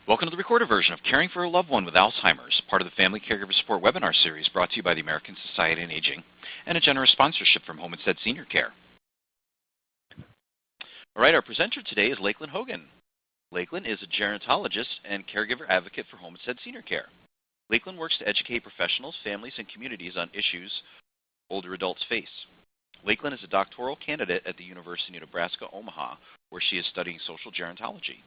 Welcome to the recorded version of Caring for a Loved One with Alzheimer's, part of the Family Caregiver Support webinar series brought to you by the American Society on Aging and a generous sponsorship from Home Instead Senior Care. All right, our presenter today is Lakeland Hogan. Lakeland is a gerontologist and caregiver advocate for Home Instead Senior Care. Lakeland works to educate professionals, families, and communities on issues older adults face. Lakeland is a doctoral candidate at the University of Nebraska, Omaha, where she is studying social gerontology.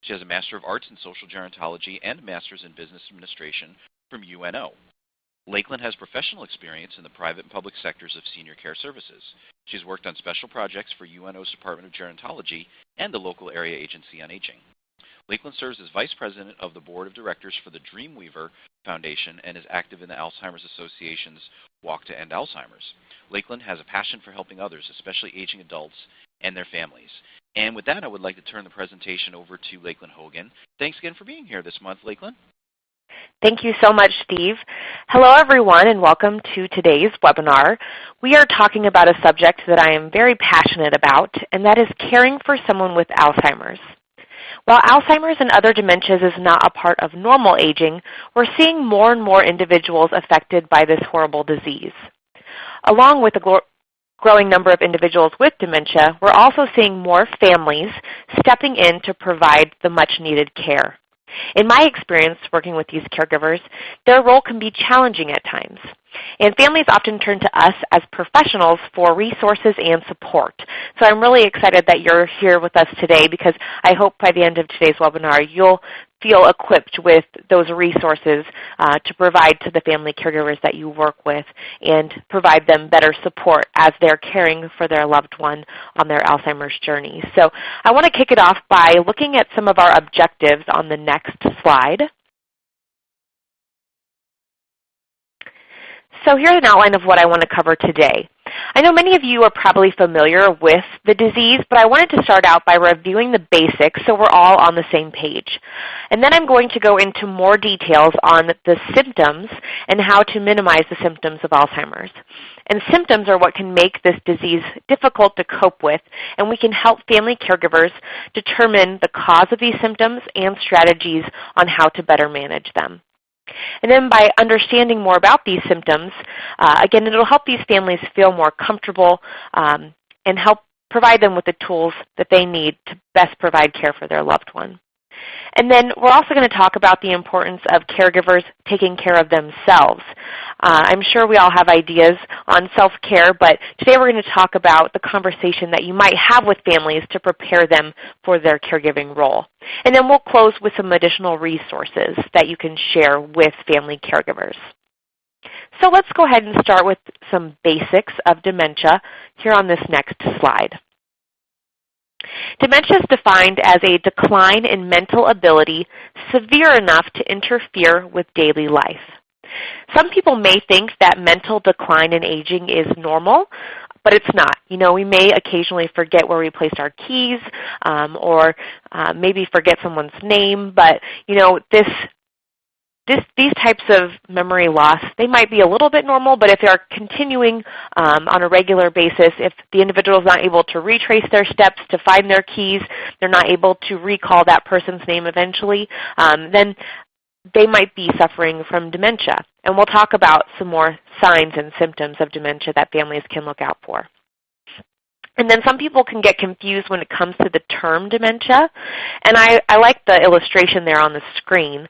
She has a Master of Arts in Social Gerontology and a Master's in Business Administration from UNO. Lakeland has professional experience in the private and public sectors of senior care services. She's worked on special projects for UNO's Department of Gerontology and the local area agency on aging. Lakeland serves as Vice President of the Board of Directors for the Dreamweaver Foundation and is active in the Alzheimer's Association's Walk to End Alzheimer's. Lakeland has a passion for helping others, especially aging adults and their families. And with that, I would like to turn the presentation over to Lakeland Hogan. Thanks again for being here this month, Lakeland. Thank you so much, Steve. Hello, everyone, and welcome to today's webinar. We are talking about a subject that I am very passionate about, and that is caring for someone with Alzheimer's. While Alzheimer's and other dementias is not a part of normal aging, we're seeing more and more individuals affected by this horrible disease. Along with a growing number of individuals with dementia, we're also seeing more families stepping in to provide the much-needed care. In my experience working with these caregivers, their role can be challenging at times, and families often turn to us as professionals for resources and support. So I'm really excited that you're here with us today because I hope by the end of today's webinar you'll feel equipped with those resources to provide to the family caregivers that you work with and provide them better support as they're caring for their loved one on their Alzheimer's journey. So I want to kick it off by looking at some of our objectives on the next slide. So here's an outline of what I want to cover today. I know many of you are probably familiar with the disease, but I wanted to start out by reviewing the basics so we're all on the same page. And then I'm going to go into more details on the symptoms and how to minimize the symptoms of Alzheimer's. And symptoms are what can make this disease difficult to cope with, and we can help family caregivers determine the cause of these symptoms and strategies on how to better manage them. And then by understanding more about these symptoms, again, it'll help these families feel more comfortable and help provide them with the tools that they need to best provide care for their loved one. And then we're also going to talk about the importance of caregivers taking care of themselves. I'm sure we all have ideas on self-care, but today we're going to talk about the conversation that you might have with families to prepare them for their caregiving role. And then we'll close with some additional resources that you can share with family caregivers. So let's go ahead and start with some basics of dementia here on this next slide. Dementia is defined as a decline in mental ability severe enough to interfere with daily life. Some people may think that mental decline in aging is normal, but it's not. You know, we may occasionally forget where we placed our keys or maybe forget someone's name, but you know, these types of memory loss, they might be a little bit normal, but if they're continuing on a regular basis, if the individual is not able to retrace their steps to find their keys, they're not able to recall that person's name eventually, then they might be suffering from dementia. And we'll talk about some more signs and symptoms of dementia that families can look out for. And then some people can get confused when it comes to the term dementia. And I like the illustration there on the screen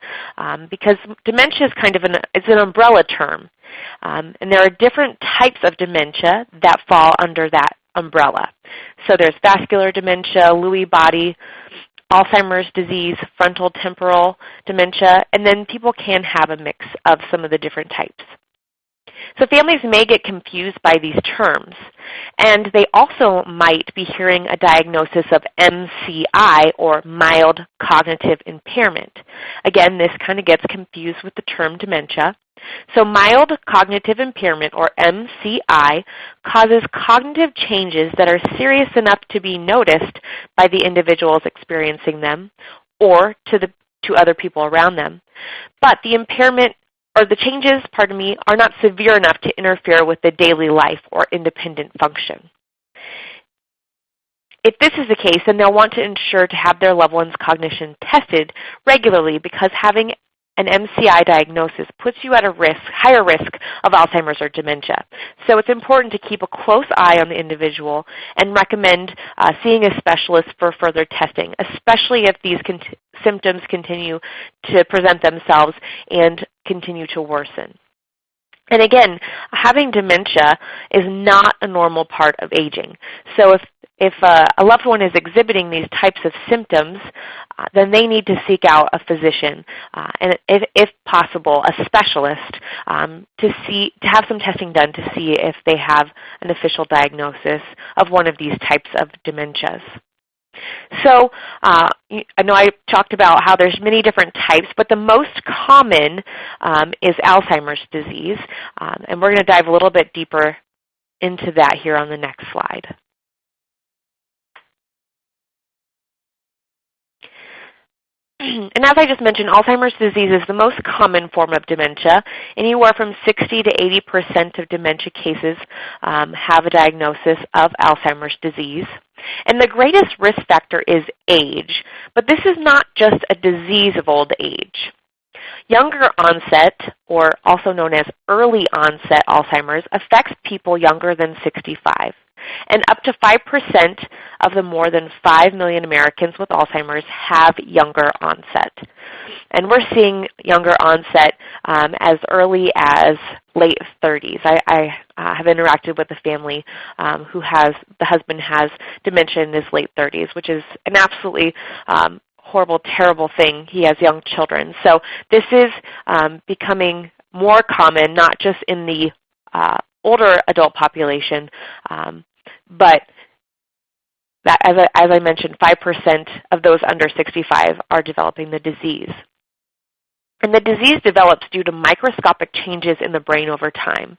because dementia is kind of it's an umbrella term. And there are different types of dementia that fall under that umbrella. So there's vascular dementia, Lewy body, Alzheimer's disease, frontal temporal dementia, and then people can have a mix of some of the different types. So families may get confused by these terms, and they also might be hearing a diagnosis of MCI, or mild cognitive impairment. Again, this kind of gets confused with the term dementia. So mild cognitive impairment, or MCI, causes cognitive changes that are serious enough to be noticed by the individuals experiencing them or to other people around them. But the impairment or the changes, are not severe enough to interfere with the daily life or independent function. If this is the case, then they'll want to ensure to have their loved one's cognition tested regularly, because having an MCI diagnosis puts you at a higher risk of Alzheimer's or dementia. So it's important to keep a close eye on the individual and recommend seeing a specialist for further testing, especially if these symptoms continue to present themselves and continue to worsen. And again, having dementia is not a normal part of aging. So if a loved one is exhibiting these types of symptoms, then they need to seek out a physician, and if possible, a specialist, to have some testing done to see if they have an official diagnosis of one of these types of dementias. So I know I talked about how there's many different types, but the most common is Alzheimer's disease, and we're going to dive a little bit deeper into that here on the next slide. And as I just mentioned, Alzheimer's disease is the most common form of dementia. Anywhere from 60 to 80% of dementia cases have a diagnosis of Alzheimer's disease. And the greatest risk factor is age, but this is not just a disease of old age. Younger onset, or also known as early onset Alzheimer's, affects people younger than 65. And up to 5% of the more than 5 million Americans with Alzheimer's have younger onset. And we're seeing younger onset as early as late 30s. I have interacted with a family the husband has dementia in his late 30s, which is an absolutely horrible, terrible thing. He has young children. So this is becoming more common, not just in the older adult population, but that, as I mentioned, 5% of those under 65 are developing the disease. And the disease develops due to microscopic changes in the brain over time.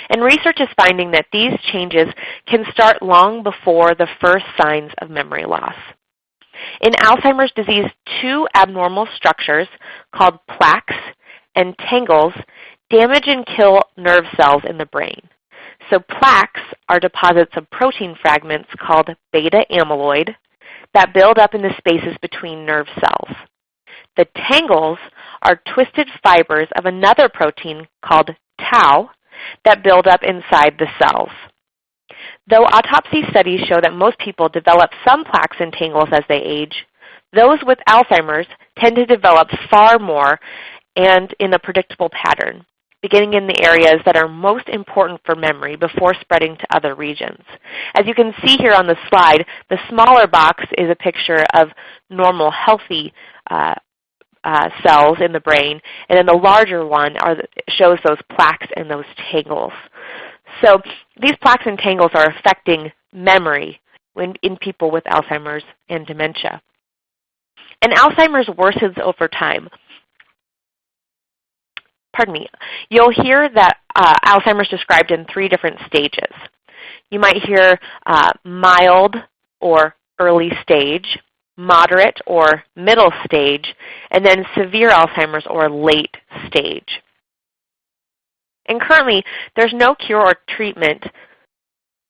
And research is finding that these changes can start long before the first signs of memory loss. In Alzheimer's disease, two abnormal structures called plaques and tangles damage and kill nerve cells in the brain. So plaques are deposits of protein fragments called beta amyloid that build up in the spaces between nerve cells. The tangles are twisted fibers of another protein called tau that build up inside the cells. Though autopsy studies show that most people develop some plaques and tangles as they age, those with Alzheimer's tend to develop far more and in a predictable pattern, beginning in the areas that are most important for memory before spreading to other regions. As you can see here on the slide, the smaller box is a picture of normal, healthy cells in the brain, and then the larger one shows those plaques and those tangles. So these plaques and tangles are affecting memory in people with Alzheimer's and dementia. And Alzheimer's worsens over time. You'll hear that Alzheimer's described in 3 different stages. You might hear mild or early stage, moderate or middle stage, and then severe Alzheimer's or late stage. And currently, there's no cure or treatment.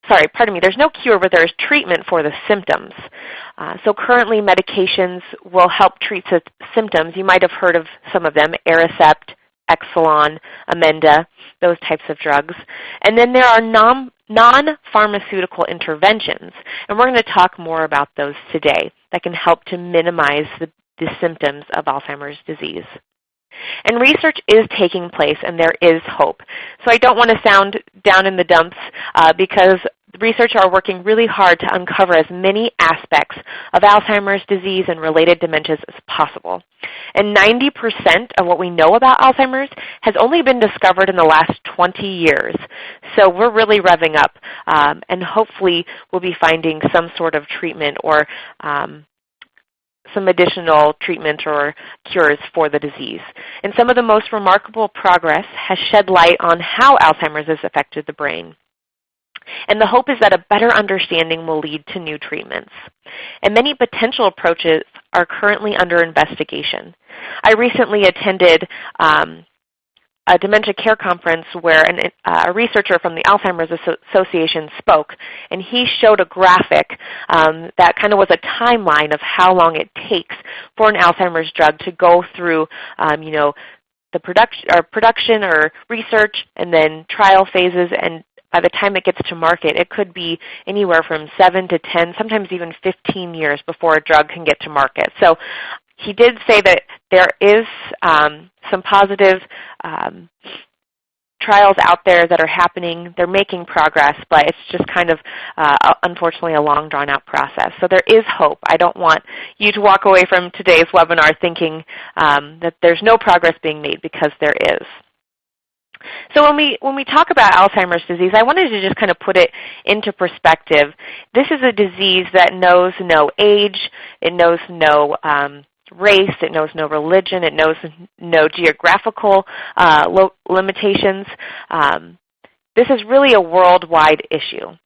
There's no cure, but there's treatment for the symptoms. So currently, medications will help treat symptoms. You might have heard of some of them: Aricept, Exelon, Amenda, those types of drugs. And then there are non-pharmaceutical interventions, and we're going to talk more about those today that can help to minimize the symptoms of Alzheimer's disease. And research is taking place, and there is hope. So I don't want to sound down in the dumps because researchers are working really hard to uncover as many aspects of Alzheimer's disease and related dementias as possible. And 90% of what we know about Alzheimer's has only been discovered in the last 20 years. So we're really revving up, and hopefully we'll be finding some sort of treatment or some additional treatment or cures for the disease. And some of the most remarkable progress has shed light on how Alzheimer's has affected the brain. And the hope is that a better understanding will lead to new treatments. And many potential approaches are currently under investigation. I recently attended a a dementia care conference where a researcher from the Alzheimer's Association spoke, and he showed a graphic that kind of was a timeline of how long it takes for an Alzheimer's drug to go through, the production or research and then trial phases, and by the time it gets to market, it could be anywhere from 7 to 10, sometimes even 15 years before a drug can get to market. So he did say that there is some positive trials out there that are happening. They're making progress, but it's just kind of, unfortunately, a long, drawn-out process. So there is hope. I don't want you to walk away from today's webinar thinking that there's no progress being made, because there is. So when we talk about Alzheimer's disease, I wanted to just kind of put it into perspective. This is a disease that knows no age, it knows no race, it knows no religion, it knows no geographical limitations. This is really a worldwide issue.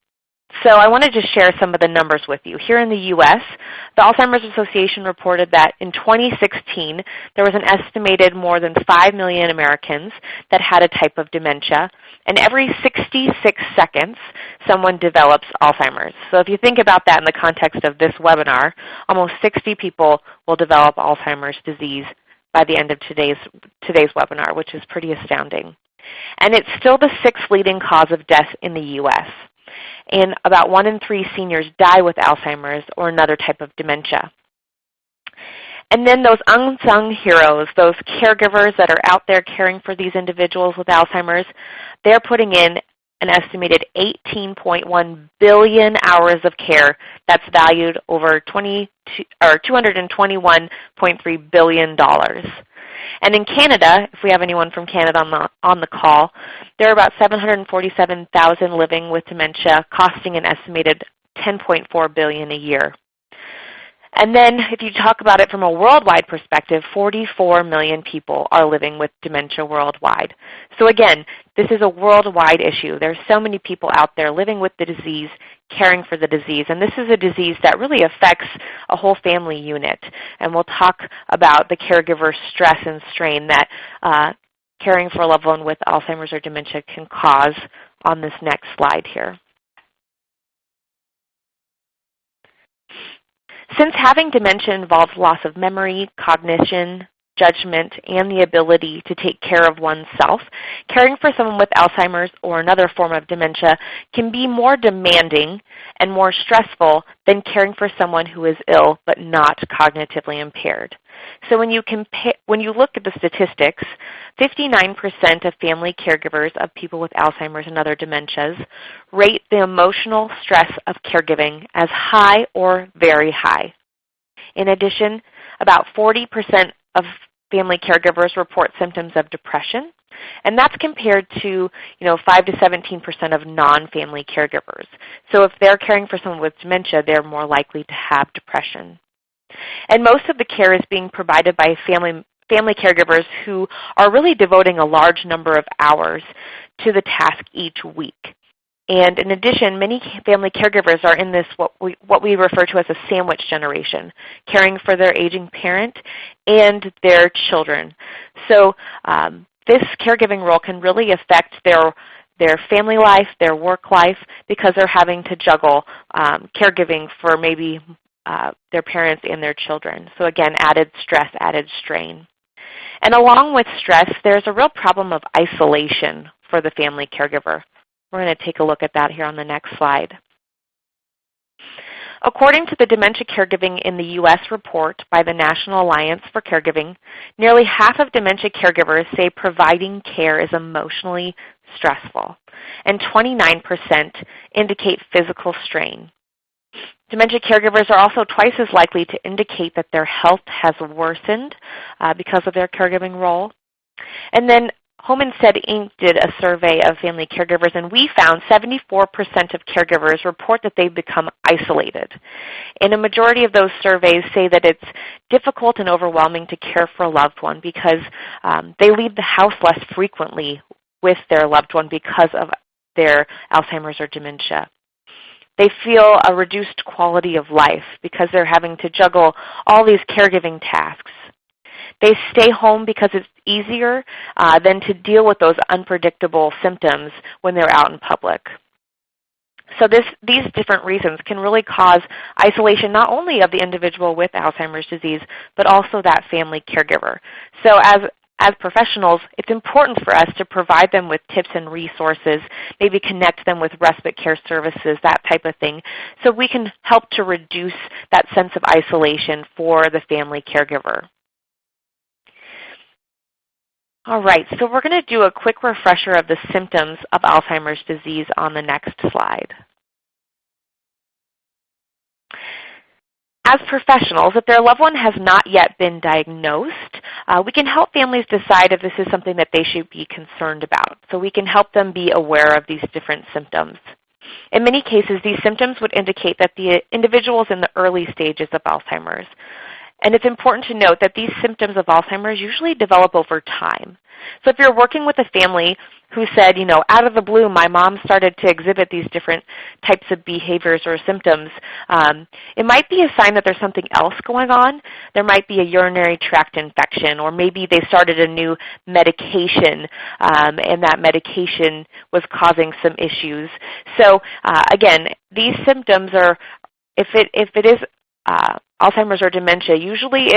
So I wanted to share some of the numbers with you. Here in the U.S., the Alzheimer's Association reported that in 2016, there was an estimated more than 5 million Americans that had a type of dementia, and every 66 seconds, someone develops Alzheimer's. So if you think about that in the context of this webinar, almost 60 people will develop Alzheimer's disease by the end of today's webinar, which is pretty astounding. And it's still the 6th leading cause of death in the U.S., and about 1 in 3 seniors die with Alzheimer's or another type of dementia. And then those unsung heroes, those caregivers that are out there caring for these individuals with Alzheimer's, they're putting in an estimated 18.1 billion hours of care that's valued over $221.3 billion. And in Canada, if we have anyone from Canada on the call, there are about 747,000 living with dementia, costing an estimated $10.4 billion a year. And then if you talk about it from a worldwide perspective, 44 million people are living with dementia worldwide. So again, this is a worldwide issue. There's so many people out there living with the disease, caring for the disease, and this is a disease that really affects a whole family unit. And we'll talk about the caregiver stress and strain that caring for a loved one with Alzheimer's or dementia can cause on this next slide here. Since having dementia involves loss of memory, cognition, judgment, and the ability to take care of oneself, caring for someone with Alzheimer's or another form of dementia can be more demanding and more stressful than caring for someone who is ill but not cognitively impaired. So when you look at the statistics, 59% of family caregivers of people with Alzheimer's and other dementias rate the emotional stress of caregiving as high or very high. In addition, about 40% of family caregivers report symptoms of depression, and that's compared to 5 to 17% of non-family caregivers. So if they're caring for someone with dementia, they're more likely to have depression. And most of the care is being provided by family caregivers who are really devoting a large number of hours to the task each week. And in addition, many family caregivers are in this what we refer to as a sandwich generation, caring for their aging parent and their children. So this caregiving role can really affect their family life, their work life, because they're having to juggle caregiving for maybe their parents and their children. So again, added stress, added strain. And along with stress, there's a real problem of isolation for the family caregiver. We're going to take a look at that here on the next slide. According to the Dementia Caregiving in the U.S. report by the National Alliance for Caregiving, nearly half of dementia caregivers say providing care is emotionally stressful, and 29% indicate physical strain. Dementia caregivers are also twice as likely to indicate that their health has worsened because of their caregiving role. And then Home Instead Inc. did a survey of family caregivers, and we found 74% of caregivers report that they've become isolated. And a majority of those surveys say that it's difficult and overwhelming to care for a loved one because they leave the house less frequently with their loved one because of their Alzheimer's or dementia. They feel a reduced quality of life because they're having to juggle all these caregiving tasks. They stay home because it's easier than to deal with those unpredictable symptoms when they're out in public. So these different reasons can really cause isolation not only of the individual with Alzheimer's disease, but also that family caregiver. So as professionals, it's important for us to provide them with tips and resources, maybe connect them with respite care services, that type of thing, so we can help to reduce that sense of isolation for the family caregiver. All right, so we're going to do a quick refresher of the symptoms of Alzheimer's disease on the next slide. As professionals, if their loved one has not yet been diagnosed, we can help families decide if this is something that they should be concerned about. So we can help them be aware of these different symptoms. In many cases, these symptoms would indicate that the individual is in the early stages of Alzheimer's. And it's important to note that these symptoms of Alzheimer's usually develop over time. So if you're working with a family who said, out of the blue, my mom started to exhibit these different types of behaviors or symptoms, it might be a sign that there's something else going on. There might be a urinary tract infection, or maybe they started a new medication, and that medication was causing some issues. So again, these symptoms are, if it is Alzheimer's or dementia, usually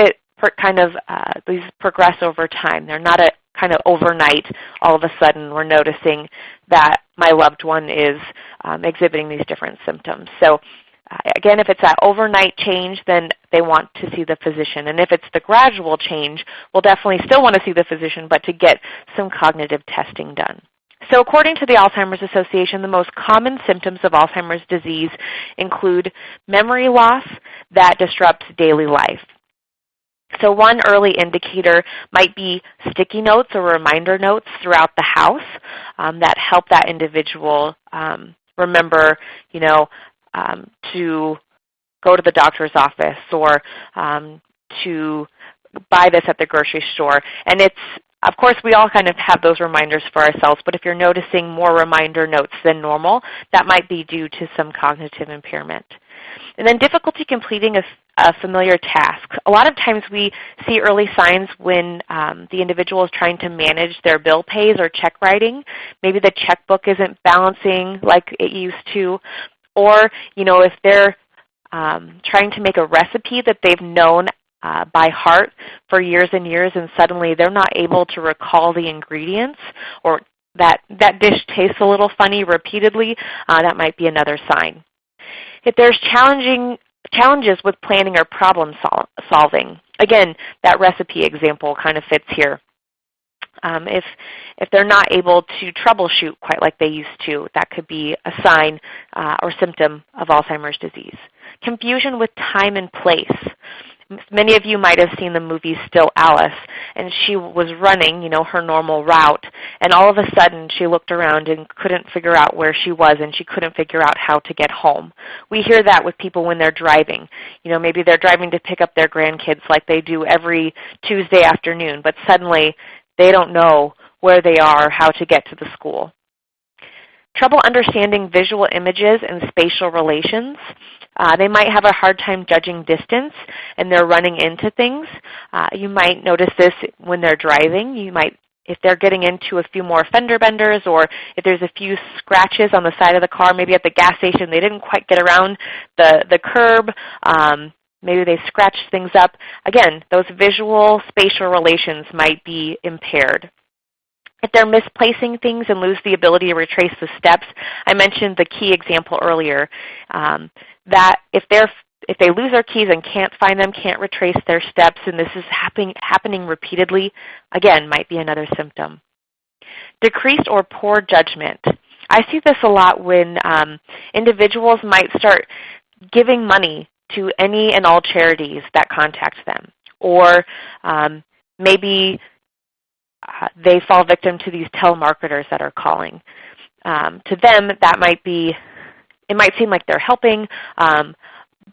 these progress over time. They're not a kind of overnight, all of a sudden we're noticing that my loved one is exhibiting these different symptoms. So again, if it's that overnight change, then they want to see the physician. And if it's the gradual change, we'll definitely still want to see the physician, but to get some cognitive testing done. So according to the Alzheimer's Association, the most common symptoms of Alzheimer's disease include memory loss that disrupts daily life. So one early indicator might be sticky notes or reminder notes throughout the house that help that individual remember, to go to the doctor's office or to buy this at the grocery store. And of course, we all kind of have those reminders for ourselves, but if you're noticing more reminder notes than normal, that might be due to some cognitive impairment. And then difficulty completing a familiar task. A lot of times we see early signs when the individual is trying to manage their bill pays or check writing. Maybe the checkbook isn't balancing like it used to, or if they're trying to make a recipe that they've known by heart for years and years, and suddenly they're not able to recall the ingredients, or that dish tastes a little funny repeatedly, that might be another sign. If there's challenges with planning or problem solving, again, that recipe example kind of fits here. If they're not able to troubleshoot quite like they used to, that could be a sign or symptom of Alzheimer's disease. Confusion with time and place. Many of you might have seen the movie Still Alice, and she was running, her normal route, and all of a sudden she looked around and couldn't figure out where she was, and she couldn't figure out how to get home. We hear that with people when they're driving. Maybe they're driving to pick up their grandkids like they do every Tuesday afternoon, but suddenly they don't know where they are, how to get to the school. Trouble understanding visual images and spatial relations. They might have a hard time judging distance, and they're running into things. You might notice this when they're driving. If they're getting into a few more fender benders, or if there's a few scratches on the side of the car, maybe at the gas station they didn't quite get around the curb. Maybe they scratched things up. Again, those visual spatial relations might be impaired. If they're misplacing things and lose the ability to retrace the steps, I mentioned the key example earlier, that if they lose their keys and can't find them, can't retrace their steps, and this is happening repeatedly, again, might be another symptom. Decreased or poor judgment. I see this a lot when individuals might start giving money to any and all charities that contact them, or maybe they fall victim to these telemarketers that are calling. To them, it might seem like they're helping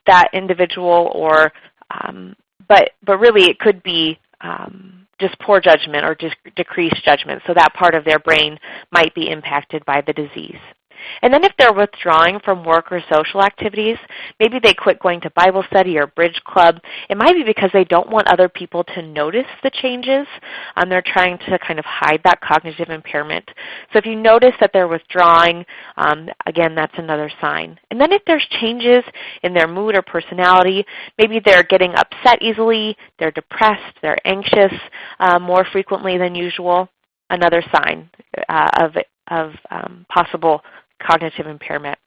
that individual, or but really it could be just poor judgment or just decreased judgment. So that part of their brain might be impacted by the disease. And then if they're withdrawing from work or social activities, maybe they quit going to Bible study or bridge club, it might be because they don't want other people to notice the changes. They're trying to kind of hide that cognitive impairment. So if you notice that they're withdrawing, again, that's another sign. And then if there's changes in their mood or personality, maybe they're getting upset easily, they're depressed, they're anxious more frequently than usual, another sign of possible cognitive impairment.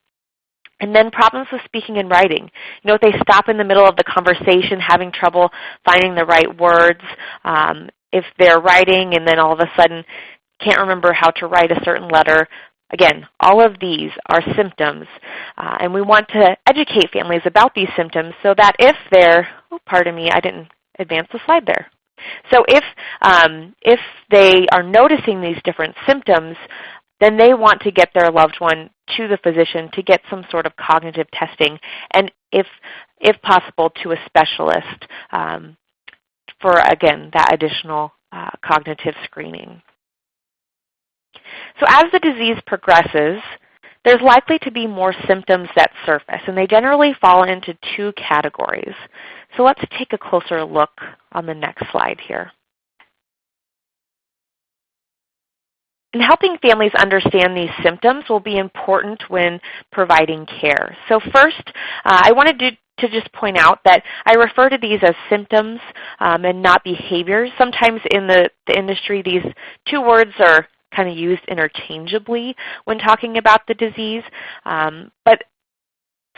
And then problems with speaking and writing. If they stop in the middle of the conversation, having trouble finding the right words, if they're writing and then all of a sudden can't remember how to write a certain letter, again, all of these are symptoms. And we want to educate families about these symptoms so that if they're, pardon me, I didn't advance the slide there. So if they are noticing these different symptoms, then they want to get their loved one to the physician to get some sort of cognitive testing, and if possible, to a specialist for, again, that additional cognitive screening. So as the disease progresses, there's likely to be more symptoms that surface, and they generally fall into two categories. So let's take a closer look on the next slide here. And helping families understand these symptoms will be important when providing care. So first, I wanted to just point out that I refer to these as symptoms and not behaviors. Sometimes in the industry, these two words are kind of used interchangeably when talking about the disease. But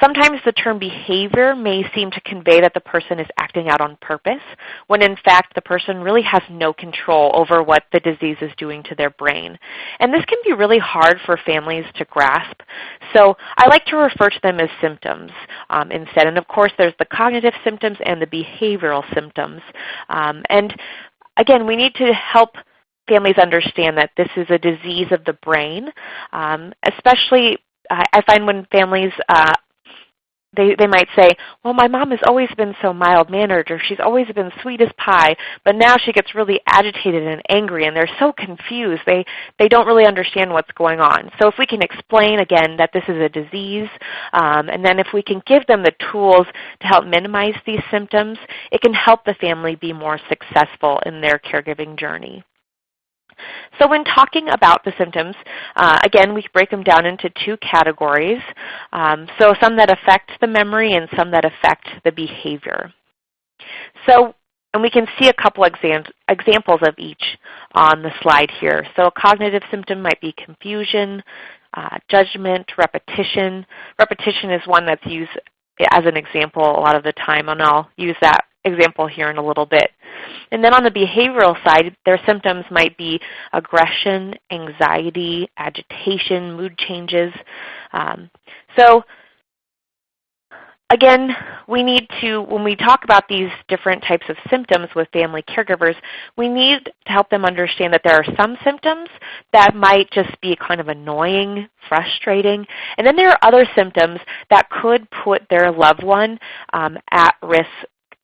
sometimes the term behavior may seem to convey that the person is acting out on purpose, when in fact the person really has no control over what the disease is doing to their brain. And this can be really hard for families to grasp. So I like to refer to them as symptoms instead. And of course there's the cognitive symptoms and the behavioral symptoms. And again, we need to help families understand that this is a disease of the brain, especially I find when families they might say, well, my mom has always been so mild-mannered, or she's always been sweet as pie, but now she gets really agitated and angry, and they're so confused. They don't really understand what's going on. So if we can explain, again, that this is a disease, and then if we can give them the tools to help minimize these symptoms, it can help the family be more successful in their caregiving journey. So when talking about the symptoms, again, we break them down into two categories. So some that affect the memory and some that affect the behavior. So, and we can see a couple examples of each on the slide here. So a cognitive symptom might be confusion, judgment, repetition. Repetition is one that's used as an example a lot of the time, and I'll use that example here in a little bit. And then on the behavioral side, their symptoms might be aggression, anxiety, agitation, mood changes. So again, we need to, when we talk about these different types of symptoms with family caregivers, we need to help them understand that there are some symptoms that might just be kind of annoying, frustrating, and then there are other symptoms that could put their loved one at risk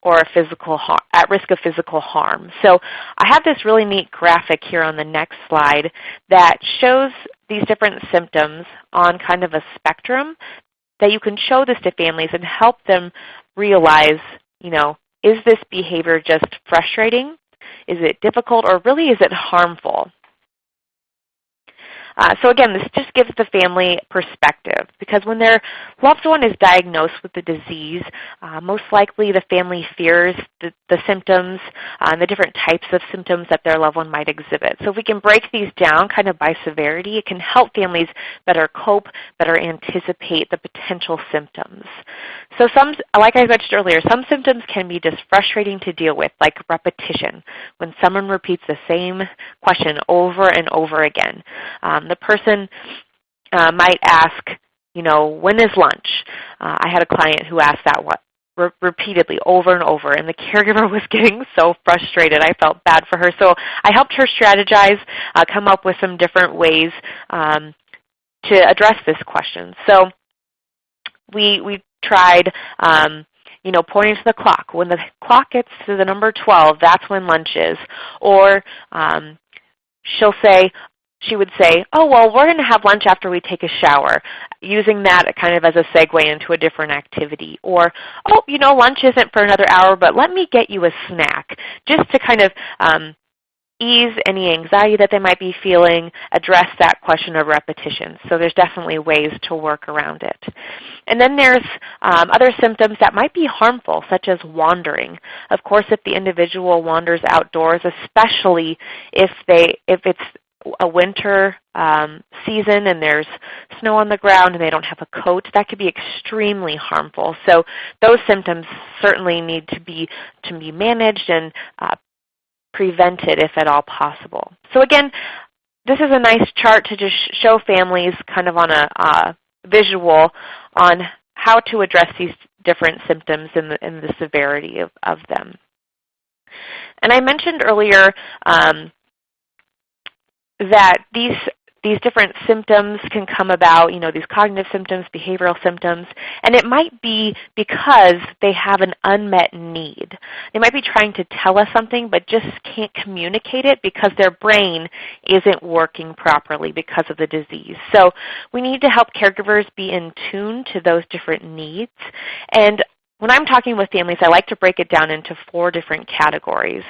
or at risk of physical harm. So I have this really neat graphic here on the next slide that shows these different symptoms on kind of a spectrum that you can show this to families and help them realize, is this behavior just frustrating? Is it difficult, or really is it harmful? So again, this just gives the family perspective, because when their loved one is diagnosed with the disease, most likely the family fears the symptoms and the different types of symptoms that their loved one might exhibit. So if we can break these down kind of by severity, it can help families better cope, better anticipate the potential symptoms. So some, like I mentioned earlier, some symptoms can be just frustrating to deal with, like repetition, when someone repeats the same question over and over again. The person might ask, when is lunch? I had a client who asked that repeatedly over and over, and the caregiver was getting so frustrated. I felt bad for her. So I helped her strategize, come up with some different ways to address this question. So we tried pointing to the clock. When the clock gets to the number 12, that's when lunch is. Or she'll say, she would say, oh, well, we're going to have lunch after we take a shower, using that kind of as a segue into a different activity. Or, oh, lunch isn't for another hour, but let me get you a snack, just to kind of ease any anxiety that they might be feeling, address that question of repetition. So there's definitely ways to work around it. And then there's other symptoms that might be harmful, such as wandering. Of course, if the individual wanders outdoors, especially if it's a winter season and there's snow on the ground and they don't have a coat, that could be extremely harmful. So those symptoms certainly need to be managed and prevented if at all possible. So again, this is a nice chart to just show families kind of on a visual on how to address these different symptoms and the severity of them. And I mentioned earlier that these different symptoms can come about, these cognitive symptoms, behavioral symptoms, and it might be because they have an unmet need. They might be trying to tell us something but just can't communicate it because their brain isn't working properly because of the disease. So we need to help caregivers be in tune to those different needs. And when I'm talking with families, I like to break it down into 4 different categories.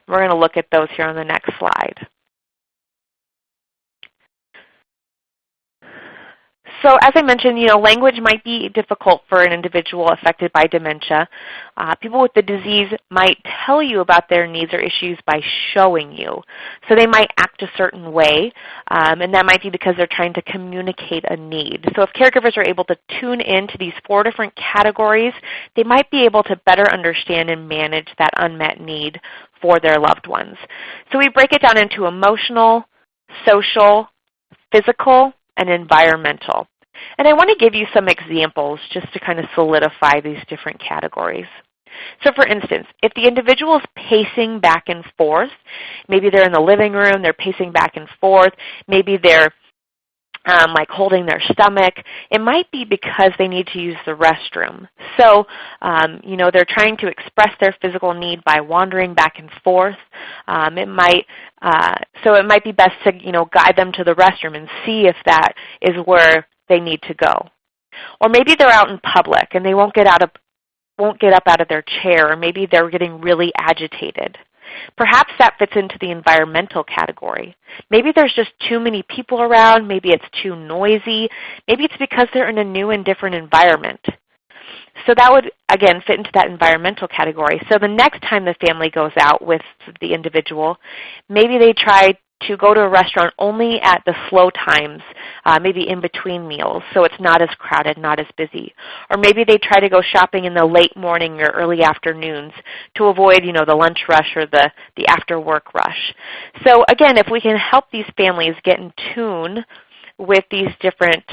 We're going to look at those here on the next slide. So as I mentioned, language might be difficult for an individual affected by dementia. People with the disease might tell you about their needs or issues by showing you. So they might act a certain way, and that might be because they're trying to communicate a need. So if caregivers are able to tune into these 4 different categories, they might be able to better understand and manage that unmet need for their loved ones. So we break it down into emotional, social, physical, and environmental. And I want to give you some examples just to kind of solidify these different categories. So for instance, if the individual is pacing back and forth, maybe they're in the living room, they're pacing back and forth, maybe they're like holding their stomach, it might be because they need to use the restroom. So, they're trying to express their physical need by wandering back and forth. It might be best to, guide them to the restroom and see if that is where they need to go. Or maybe they're out in public and they won't get up out of their chair, or maybe they're getting really agitated. Perhaps that fits into the environmental category. Maybe there's just too many people around, maybe it's too noisy, maybe it's because they're in a new and different environment. So that would, again, fit into that environmental category. So the next time the family goes out with the individual, maybe they try to go to a restaurant only at the slow times, maybe in between meals, so it's not as crowded, not as busy. Or maybe they try to go shopping in the late morning or early afternoons to avoid, the lunch rush or the after work rush. So again, if we can help these families get in tune with these different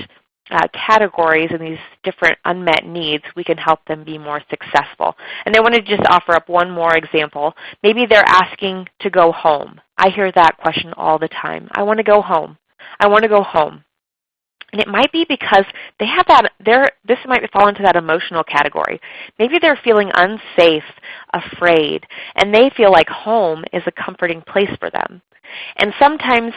categories and these different unmet needs, we can help them be more successful. And I want to just offer up one more example. Maybe they're asking to go home. I hear that question all the time. I want to go home. I want to go home. And it might be because they have this might fall into that emotional category. Maybe they're feeling unsafe, afraid, and they feel like home is a comforting place for them. And sometimes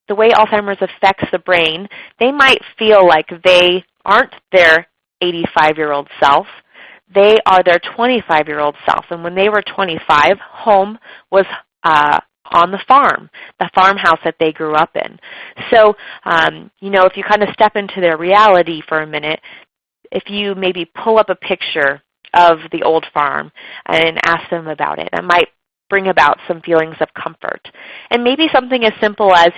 the way Alzheimer's affects the brain, they might feel like they aren't their 85-year-old self. They are their 25-year-old self. And when they were 25, home was on the farmhouse that they grew up in. So, if you kind of step into their reality for a minute, if you maybe pull up a picture of the old farm and ask them about it, that might bring about some feelings of comfort. And maybe something as simple as,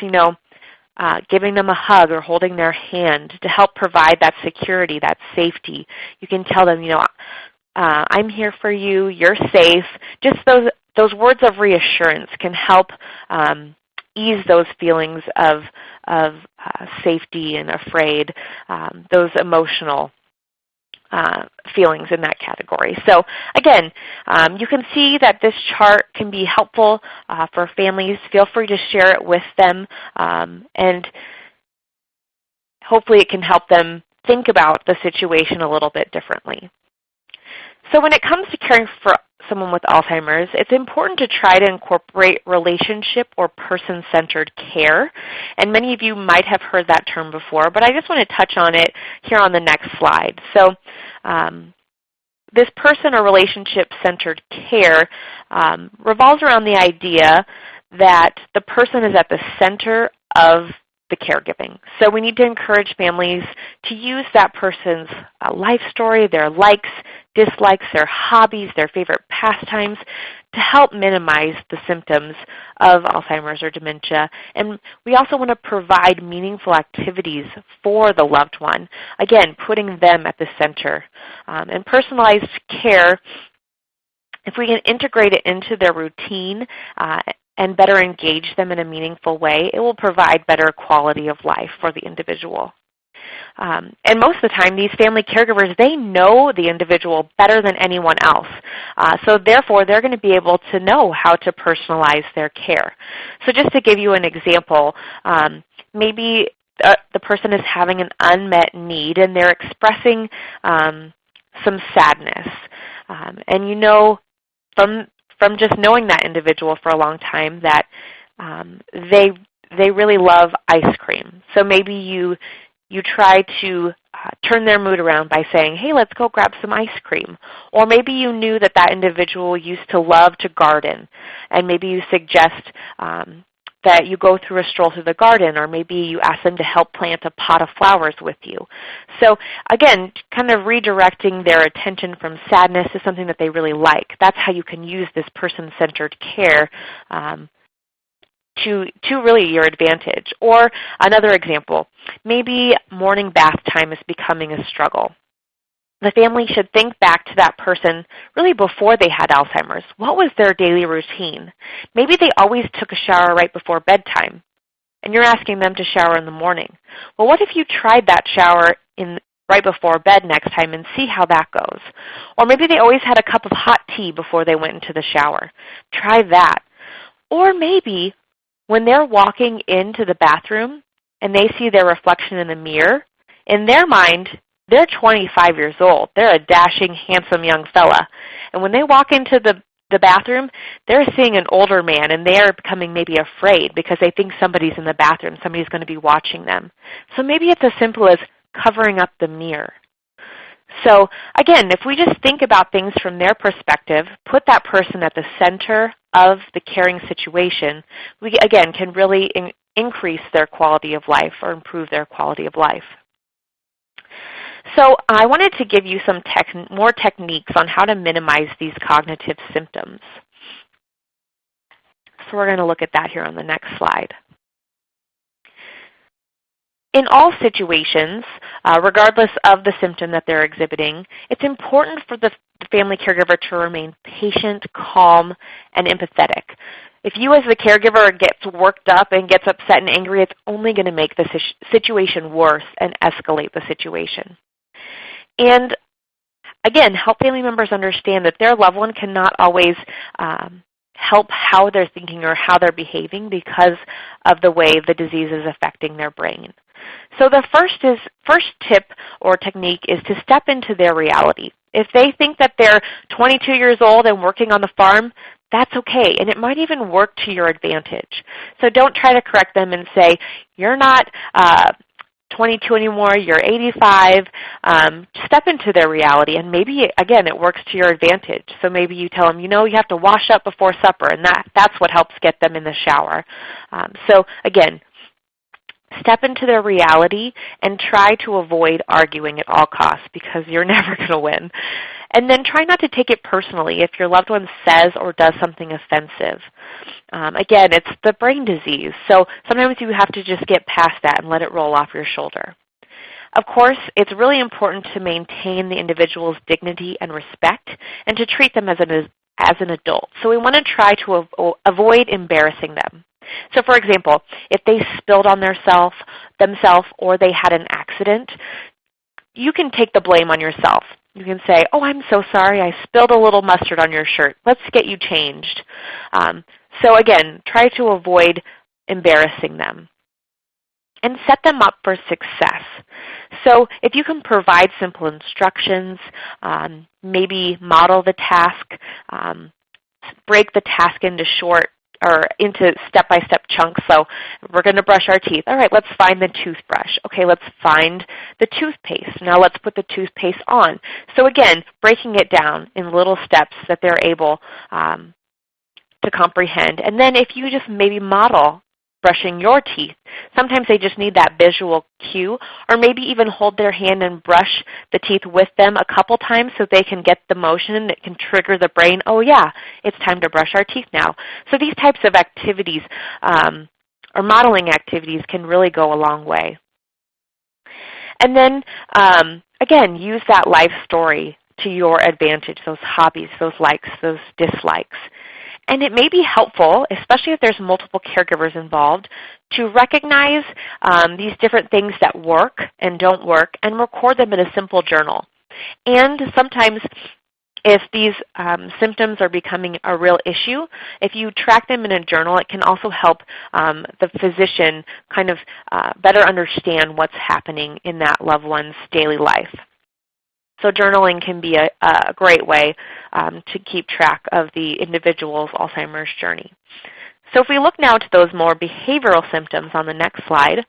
giving them a hug or holding their hand to help provide that security, that safety. You can tell them, I'm here for you, you're safe. Just those words of reassurance can help ease those feelings of safety and afraid, those emotional feelings in that category. So again, you can see that this chart can be helpful for families. Feel free to share it with them, and hopefully it can help them think about the situation a little bit differently. So when it comes to caring for someone with Alzheimer's, it's important to try to incorporate relationship or person-centered care. And many of you might have heard that term before, but I just want to touch on it here on the next slide. So this person or relationship-centered care revolves around the idea that the person is at the center of the caregiving. So we need to encourage families to use that person's life story, their likes, dislikes, their hobbies, their favorite pastimes to help minimize the symptoms of Alzheimer's or dementia. And we also want to provide meaningful activities for the loved one, again, putting them at the center. And personalized care, if we can integrate it into their routine and better engage them in a meaningful way, it will provide better quality of life for the individual. And most of the time, these family caregivers, they know the individual better than anyone else. So therefore, they're going to be able to know how to personalize their care. So just to give you an example, maybe the person is having an unmet need and they're expressing some sadness. And you know from just knowing that individual for a long time that they really love ice cream. So maybe you try to turn their mood around by saying, hey, let's go grab some ice cream. Or maybe you knew that that individual used to love to garden, and maybe you suggest that you go through a stroll through the garden, or maybe you ask them to help plant a pot of flowers with you. So again, kind of redirecting their attention from sadness to something that they really like. That's how you can use this person-centered care to really your advantage. Or another example, maybe morning bath time is becoming a struggle. The family should think back to that person really before they had Alzheimer's. What was their daily routine? Maybe they always took a shower right before bedtime, and you're asking them to shower in the morning. Well, what if you tried that shower right before bed next time and see how that goes? Or maybe they always had a cup of hot tea before they went into the shower. Try that. Or maybe when they're walking into the bathroom and they see their reflection in the mirror, in their mind, they're 25 years old. They're a dashing, handsome young fella. And when they walk into the bathroom, they're seeing an older man, and they're becoming maybe afraid because they think somebody's in the bathroom, somebody's going to be watching them. So maybe it's as simple as covering up the mirror. So again, if we just think about things from their perspective, put that person at the center of the caring situation, we again can really increase their quality of life or improve their quality of life. So I wanted to give you some more techniques on how to minimize these cognitive symptoms. So we're going to look at that here on the next slide. In all situations, regardless of the symptom that they're exhibiting, it's important for the family caregiver to remain patient, calm, and empathetic. If you as the caregiver gets worked up and gets upset and angry, it's only going to make the situation worse and escalate the situation. And again, help family members understand that their loved one cannot always help how they're thinking or how they're behaving because of the way the disease is affecting their brain. So the first tip or technique is to step into their reality. If they think that they're 22 years old and working on the farm, that's okay, and it might even work to your advantage. So don't try to correct them and say, you're not 22 anymore, you're 85. Step into their reality, and maybe, again, it works to your advantage. So maybe you tell them, you know, you have to wash up before supper, and that's what helps get them in the shower. So again, step into their reality and try to avoid arguing at all costs because you're never going to win. And then try not to take it personally if your loved one says or does something offensive. Again, it's the brain disease, so sometimes you have to just get past that and let it roll off your shoulder. Of course, it's really important to maintain the individual's dignity and respect and to treat them as an adult. So we want to try to avoid embarrassing them. So for example, if they spilled on themselves or they had an accident, you can take the blame on yourself. You can say, oh, I'm so sorry, I spilled a little mustard on your shirt. Let's get you changed. So again, try to avoid embarrassing them. and set them up for success. So if you can provide simple instructions, maybe model the task, break the task into into step-by-step chunks. So we're going to brush our teeth. All right, let's find the toothbrush. Okay, let's find the toothpaste. Now let's put the toothpaste on. So again, breaking it down in little steps that they're able to comprehend. And then if you just maybe model brushing your teeth, sometimes they just need that visual cue, or maybe even hold their hand and brush the teeth with them a couple times so they can get the motion that can trigger the brain, oh yeah, it's time to brush our teeth now. So these types of activities or modeling activities can really go a long way. And then, again, use that life story to your advantage, those hobbies, those likes, those dislikes. And it may be helpful, especially if there's multiple caregivers involved, to recognize these different things that work and don't work and record them in a simple journal. And sometimes if these symptoms are becoming a real issue, if you track them in a journal, it can also help the physician kind of better understand what's happening in that loved one's daily life. So journaling can be a great way to keep track of the individual's Alzheimer's journey. So if we look now to those more behavioral symptoms on the next slide,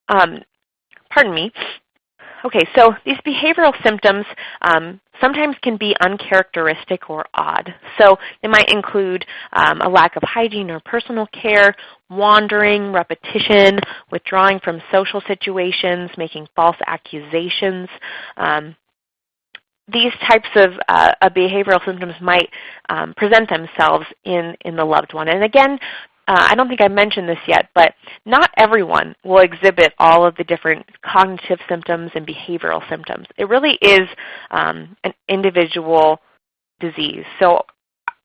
pardon me. Okay, so these behavioral symptoms sometimes can be uncharacteristic or odd. So they might include a lack of hygiene or personal care, wandering, repetition, withdrawing from social situations, making false accusations. These types of behavioral symptoms might present themselves in the loved one. And again, I don't think I mentioned this yet, but not everyone will exhibit all of the different cognitive symptoms and behavioral symptoms. It really is an individual disease. So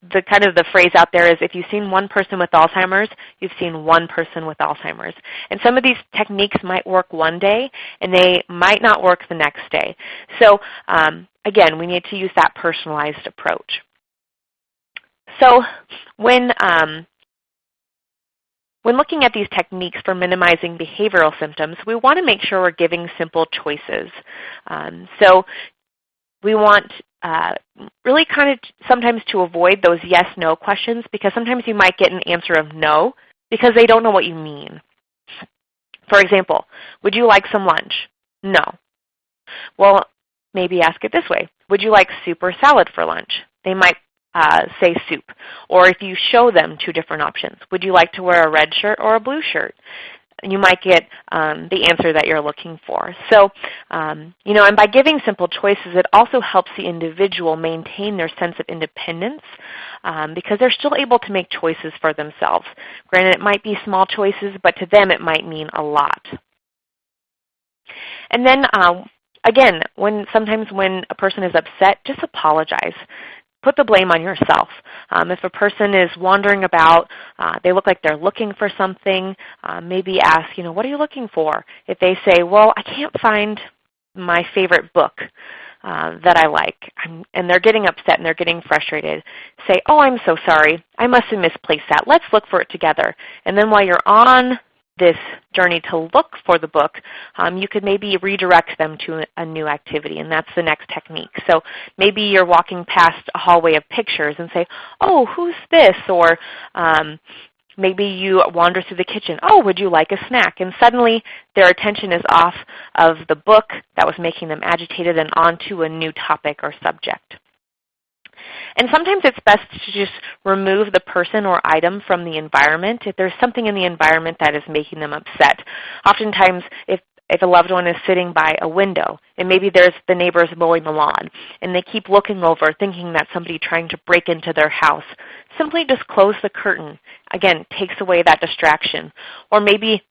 the phrase out there is, if you've seen one person with Alzheimer's, you've seen one person with Alzheimer's. And some of these techniques might work one day, and they might not work the next day. So again, we need to use that personalized approach. So when looking at these techniques for minimizing behavioral symptoms, we want to make sure we're giving simple choices. So we want really kind of sometimes to avoid those yes-no questions, because sometimes you might get an answer of no because they don't know what you mean. For example, would you like some lunch? No. Well, maybe ask it this way. Would you like soup or salad for lunch? They might say soup. Or if you show them two different options, would you like to wear a red shirt or a blue shirt? You might get the answer that you're looking for. So, and by giving simple choices, it also helps the individual maintain their sense of independence because they're still able to make choices for themselves. Granted, it might be small choices, but to them it might mean a lot. And then, again, sometimes when a person is upset, just apologize. Put the blame on yourself. If a person is wandering about, they look like they're looking for something, maybe ask, what are you looking for? If they say, well, I can't find my favorite book that I like, and they're getting upset and they're getting frustrated, say, oh, I'm so sorry. I must have misplaced that. Let's look for it together. And then while you're on this journey to look for the book, you could maybe redirect them to a new activity, and that's the next technique. So maybe you're walking past a hallway of pictures and say, oh, who's this? Or maybe you wander through the kitchen, oh, would you like a snack? And suddenly their attention is off of the book that was making them agitated and onto a new topic or subject. And sometimes it's best to just remove the person or item from the environment if there's something in the environment that is making them upset. Oftentimes, if a loved one is sitting by a window and maybe there's the neighbors mowing the lawn and they keep looking over thinking that somebody trying to break into their house, simply just close the curtain. Again, takes away that distraction. Or maybe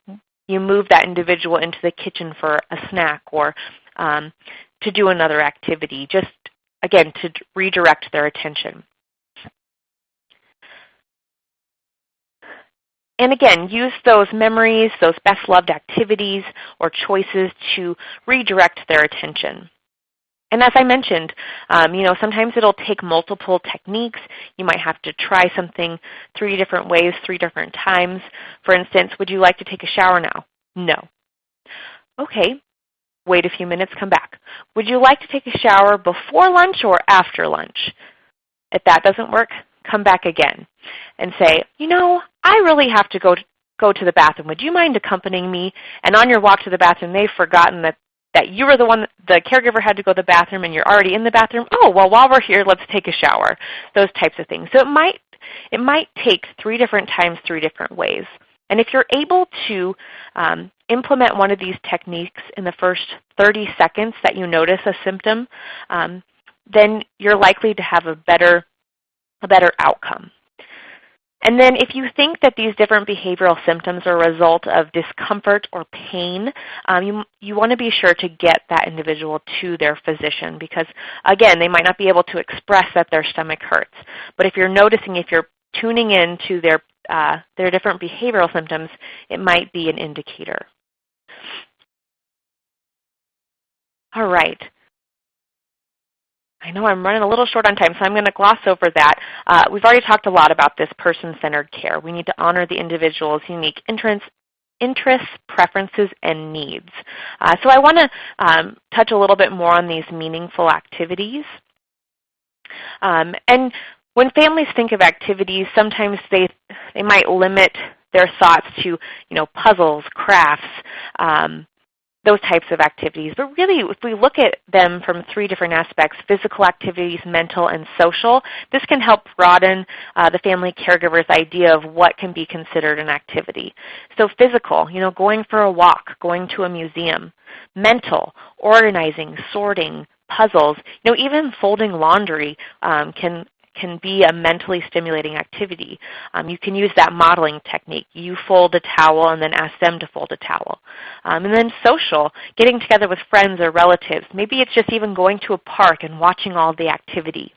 you move that individual into the kitchen for a snack or to do another activity, just again, to redirect their attention. And again, use those memories, those best loved activities or choices to redirect their attention. And as I mentioned, sometimes it'll take multiple techniques. You might have to try something 3 different ways, 3 different times. For instance, would you like to take a shower now? No. Okay, wait a few minutes, come back. Would you like to take a shower before lunch or after lunch? If that doesn't work, come back again and say, I really have to go to the bathroom. Would you mind accompanying me? And on your walk to the bathroom, they've forgotten that you were the one, the caregiver had to go to the bathroom and you're already in the bathroom. Oh, well, while we're here, let's take a shower. Those types of things. So it might take 3 different times, 3 different ways. And if you're able to implement one of these techniques in the first 30 seconds that you notice a symptom, then you're likely to have a better outcome. And then if you think that these different behavioral symptoms are a result of discomfort or pain, you want to be sure to get that individual to their physician because, again, they might not be able to express that their stomach hurts. But if you're tuning in to their different behavioral symptoms, it might be an indicator. All right. I know I'm running a little short on time, so I'm going to gloss over that. We've already talked a lot about this person-centered care. We need to honor the individual's unique interests, preferences, and needs. So I want to touch a little bit more on these meaningful activities. And when families think of activities, sometimes they might limit their thoughts to, puzzles, crafts, those types of activities. But really, if we look at them from 3 different aspects, physical activities, mental, and social, this can help broaden the family caregiver's idea of what can be considered an activity. So physical, going for a walk, going to a museum. Mental, organizing, sorting, puzzles, even folding laundry can be a mentally stimulating activity. You can use that modeling technique. You fold a towel and then ask them to fold a towel. And then social, getting together with friends or relatives. Maybe it's just even going to a park and watching all the activity.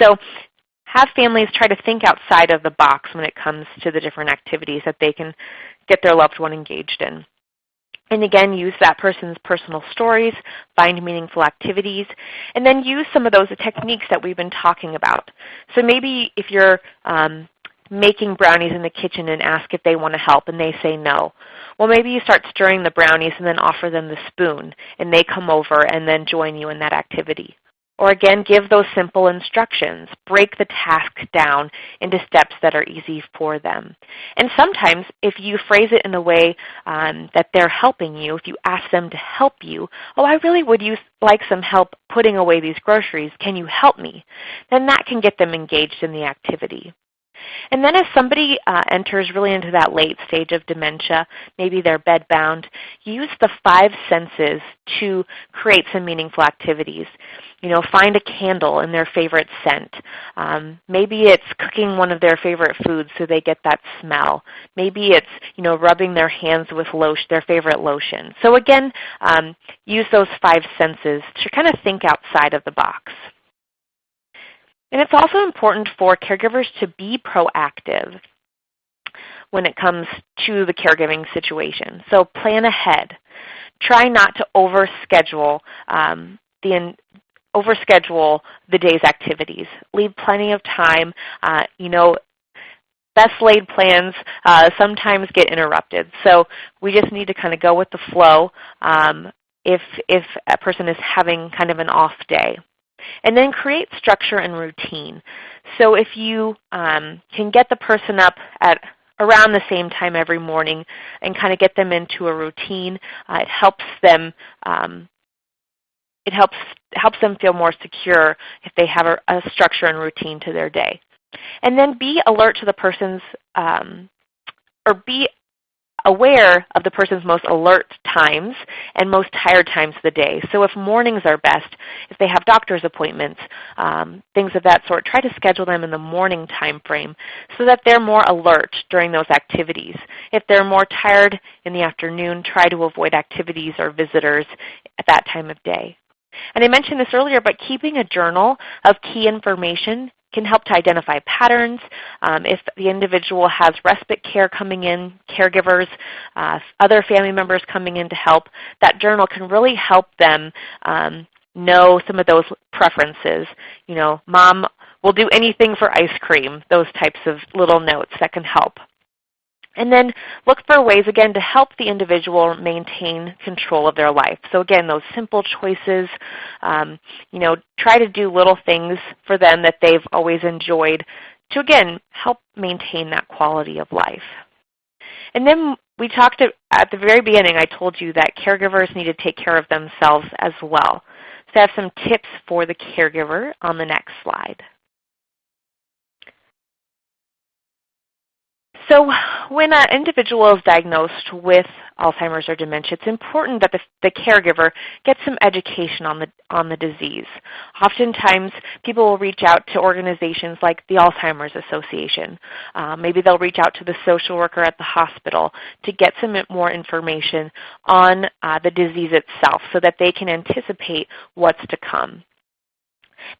So have families try to think outside of the box when it comes to the different activities that they can get their loved one engaged in. And again, use that person's personal stories, find meaningful activities, and then use some of those techniques that we've been talking about. So maybe if you're making brownies in the kitchen and ask if they want to help and they say no. Well, maybe you start stirring the brownies and then offer them the spoon and they come over and then join you in that activity. Or again, give those simple instructions. Break the task down into steps that are easy for them. And sometimes if you phrase it in a way that they're helping you, if you ask them to help you, I really would like some help putting away these groceries. Can you help me? Then that can get them engaged in the activity. And then as somebody enters really into that late stage of dementia, maybe they're bedbound, use the 5 senses to create some meaningful activities. Find a candle in their favorite scent. Maybe it's cooking one of their favorite foods so they get that smell. Maybe it's, rubbing their hands with their favorite lotion. So again, use those 5 senses to kind of think outside of the box. And it's also important for caregivers to be proactive when it comes to the caregiving situation. So plan ahead. Try not to overschedule the day's activities. Leave plenty of time. Best laid plans sometimes get interrupted. So we just need to kind of go with the flow if a person is having kind of an off day. And then create structure and routine. So if you can get the person up at around the same time every morning and kind of get them into a routine, it helps them feel more secure if they have a structure and routine to their day. And then be alert to the person's, or be aware of the person's most alert times and most tired times of the day. So if mornings are best, if they have doctor's appointments, things of that sort, try to schedule them in the morning time frame so that they're more alert during those activities. If they're more tired in the afternoon, try to avoid activities or visitors at that time of day. And I mentioned this earlier, but keeping a journal of key information can help to identify patterns. If the individual has respite care coming in, caregivers, other family members coming in to help, that journal can really help them know some of those preferences. Mom will do anything for ice cream, those types of little notes that can help. And then look for ways, again, to help the individual maintain control of their life. So again, those simple choices, try to do little things for them that they've always enjoyed to, again, help maintain that quality of life. And then we talked at the very beginning, I told you that caregivers need to take care of themselves as well. So I have some tips for the caregiver on the next slide. So when an individual is diagnosed with Alzheimer's or dementia, it's important that the caregiver gets some education on the disease. Oftentimes, people will reach out to organizations like the Alzheimer's Association. Maybe they'll reach out to the social worker at the hospital to get some more information on the disease itself so that they can anticipate what's to come.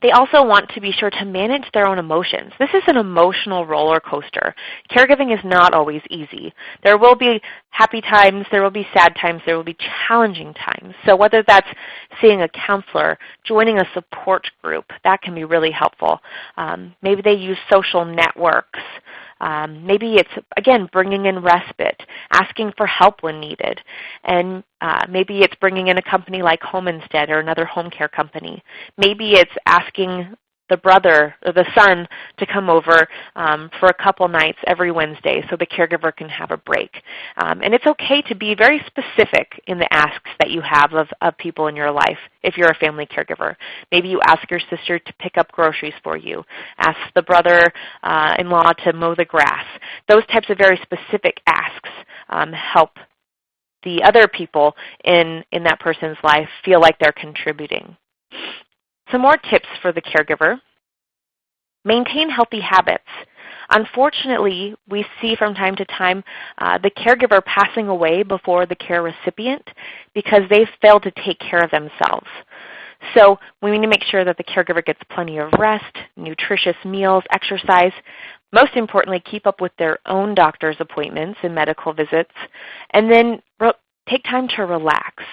They also want to be sure to manage their own emotions. This is an emotional roller coaster. Caregiving is not always easy. There will be happy times, there will be sad times, there will be challenging times. So whether that's seeing a counselor, joining a support group, that can be really helpful. Maybe they use social networks. Maybe it's, again, bringing in respite, asking for help when needed. And maybe it's bringing in a company like Home Instead or another home care company. Maybe it's asking the brother or the son to come over for a couple nights every Wednesday so the caregiver can have a break. And it's okay to be very specific in the asks that you have of people in your life if you're a family caregiver. Maybe you ask your sister to pick up groceries for you. Ask the brother-in-law to mow the grass. Those types of very specific asks help the other people in that person's life feel like they're contributing. Some more tips for the caregiver. Maintain healthy habits. Unfortunately, we see from time to time the caregiver passing away before the care recipient because they've failed to take care of themselves. So we need to make sure that the caregiver gets plenty of rest, nutritious meals, exercise. Most importantly, keep up with their own doctor's appointments and medical visits, and then take time to relax.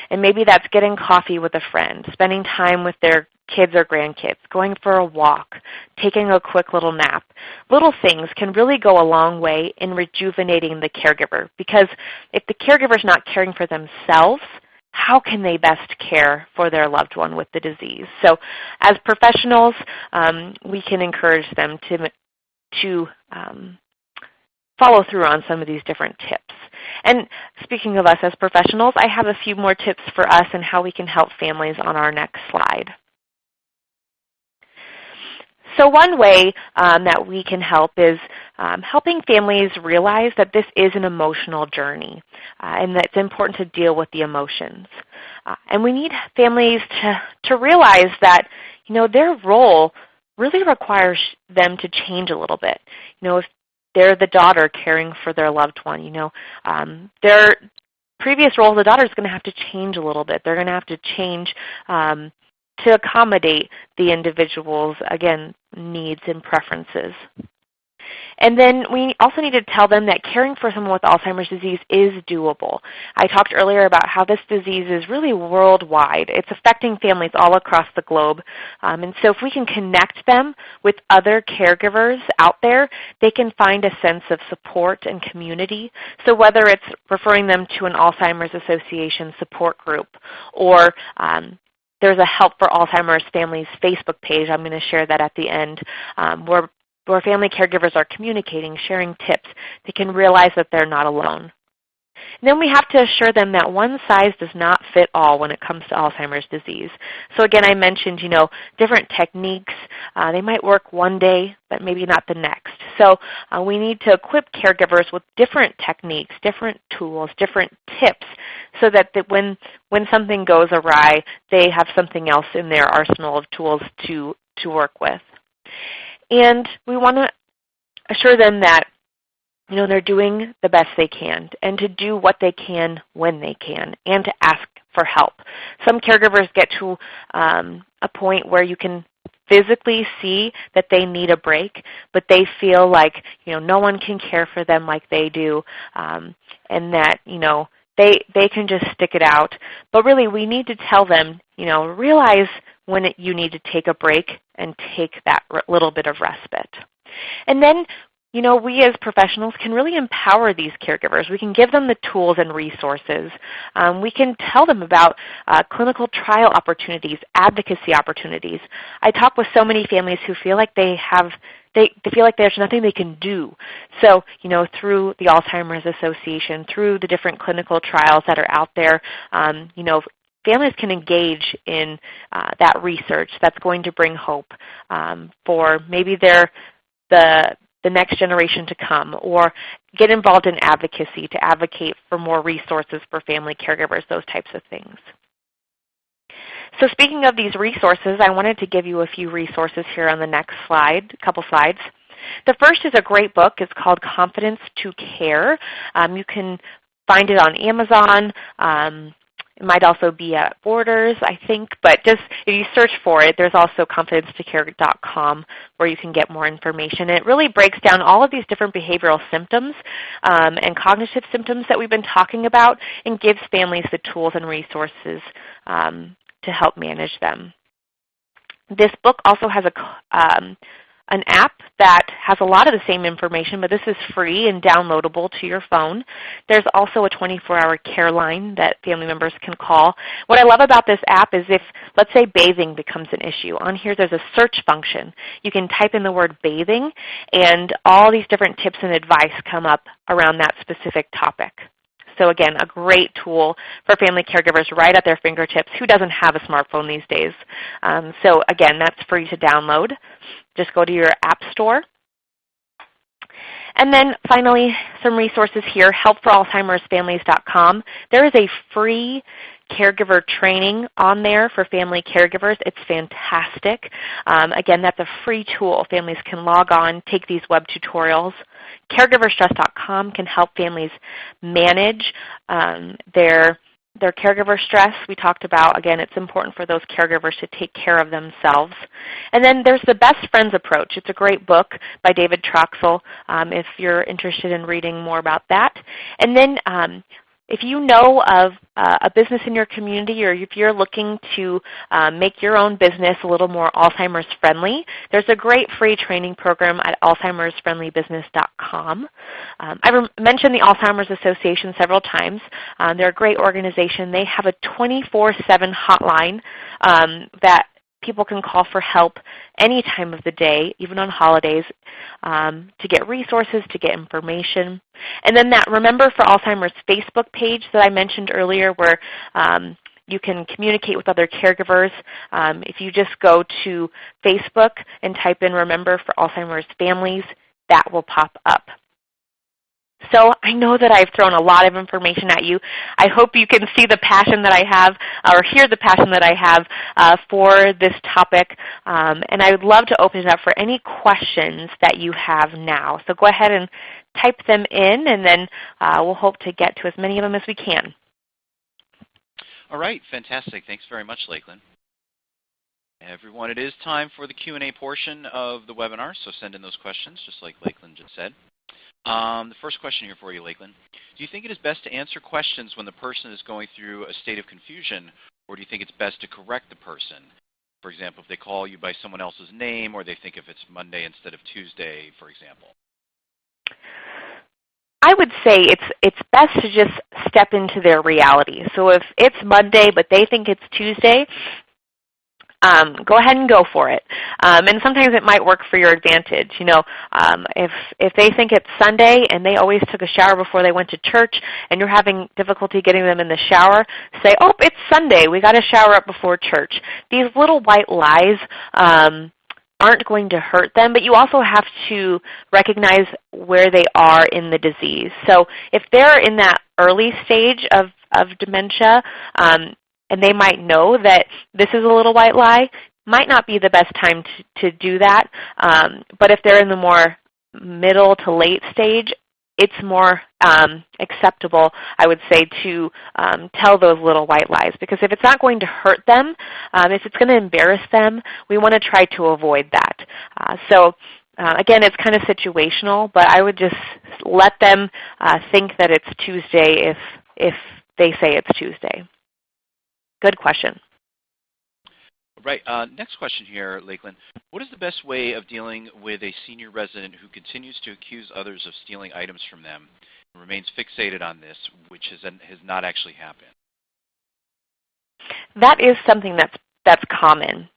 And maybe that's getting coffee with a friend, spending time with their kids or grandkids, going for a walk, taking a quick little nap. Little things can really go a long way in rejuvenating the caregiver, because if the caregiver's not caring for themselves, how can they best care for their loved one with the disease? So as professionals, we can encourage them to follow through on some of these different tips. And speaking of us as professionals, I have a few more tips for us and how we can help families on our next slide. So one way that we can help is helping families realize that this is an emotional journey and that it's important to deal with the emotions. And we need families to realize that, their role really requires them to change a little bit. If they're the daughter caring for their loved one, their previous role as a daughter is going to have to change a little bit. They're going to have to change to accommodate the individual's, again, needs and preferences. And then we also need to tell them that caring for someone with Alzheimer's disease is doable. I talked earlier about how this disease is really worldwide. It's affecting families all across the globe. And so if we can connect them with other caregivers out there, they can find a sense of support and community. So whether it's referring them to an Alzheimer's Association support group or there's a Help for Alzheimer's Families Facebook page. I'm going to share that at the end, where family caregivers are communicating, sharing tips. They can realize that they're not alone. And then we have to assure them that one size does not fit all when it comes to Alzheimer's disease. So again, I mentioned, different techniques. They might work one day, but maybe not the next. So we need to equip caregivers with different techniques, different tools, different tips, so that when something goes awry, they have something else in their arsenal of tools to work with. And we want to assure them that they're doing the best they can and to do what they can when they can and to ask for help. Some caregivers get to a point where you can physically see that they need a break, but they feel like, no one can care for them like they do, and that, they can just stick it out. But really, we need to tell them, realize when you need to take a break and take that little bit of respite. And then, we as professionals can really empower these caregivers. We can give them the tools and resources. We can tell them about clinical trial opportunities, advocacy opportunities. I talk with so many families who feel like they feel like there's nothing they can do. So, through the Alzheimer's Association, through the different clinical trials that are out there, families can engage in that research that's going to bring hope for maybe the next generation to come, or get involved in advocacy to advocate for more resources for family caregivers, those types of things. So speaking of these resources, I wanted to give you a few resources here on the next slide, a couple slides. The first is a great book. It's called Confidence to Care. You can find it on Amazon. It might also be at Borders, I think, but just if you search for it, there's also confidencetocare.com where you can get more information. It really breaks down all of these different behavioral symptoms and cognitive symptoms that we've been talking about and gives families the tools and resources to help manage them. This book also has an app that has a lot of the same information, but this is free and downloadable to your phone. There's also a 24-hour care line that family members can call. What I love about this app is if, let's say, bathing becomes an issue. On here there's a search function. You can type in the word bathing, and all these different tips and advice come up around that specific topic. So again, a great tool for family caregivers right at their fingertips. Who doesn't have a smartphone these days? So again, that's free to download. Just go to your app store. And then finally, some resources here, helpforalzheimersfamilies.com. There is a free caregiver training on there for family caregivers. It's fantastic. Again, that's a free tool. Families can log on, take these web tutorials. Caregiverstress.com can help families manage their caregiver stress. We talked about, again, it's important for those caregivers to take care of themselves. And then there's the Best Friends Approach. It's a great book by David Troxel if you're interested in reading more about that. And then if you know of a business in your community, or if you're looking to make your own business a little more Alzheimer's friendly, there's a great free training program at alzheimersfriendlybusiness.com. I've mentioned the Alzheimer's Association several times. They're a great organization. They have a 24/7 hotline that people can call for help any time of the day, even on holidays, to get resources, to get information. And then that Remember for Alzheimer's Facebook page that I mentioned earlier, where you can communicate with other caregivers. If you just go to Facebook and type in Remember for Alzheimer's Families, that will pop up. So I know that I've thrown a lot of information at you. I hope you can see the passion that I have, or hear the passion that I have for this topic. And I would love to open it up for any questions that you have now. So go ahead and type them in, and then we'll hope to get to as many of them as we can. All right, fantastic. Thanks very much, Lakeland. Everyone, it is time for the Q&A portion of the webinar, so send in those questions, just like Lakeland just said. The first question here for you, Lakeland. Do you think it is best to answer questions when the person is going through a state of confusion, or do you think it's best to correct the person? For example, if they call you by someone else's name, or they think if it's Monday instead of Tuesday, for example. I would say it's best to just step into their reality. So if it's Monday but they think it's Tuesday, go ahead and go for it. And sometimes it might work for your advantage. If they think it's Sunday and they always took a shower before they went to church and you're having difficulty getting them in the shower, say, oh, it's Sunday. We got to shower up before church. These little white lies aren't going to hurt them, but you also have to recognize where they are in the disease. So if they're in that early stage of dementia, and they might know that this is a little white lie, might not be the best time to do that. But if they're in the more middle to late stage, it's more acceptable, I would say, to tell those little white lies. Because if it's not going to hurt them, if it's going to embarrass them, we want to try to avoid that. Again, it's kind of situational, but I would just let them think that it's Tuesday if they say it's Tuesday. Good question. Right. Next question here, Lakeland. What is the best way of dealing with a senior resident who continues to accuse others of stealing items from them and remains fixated on this, which has not actually happened? That is something that's common.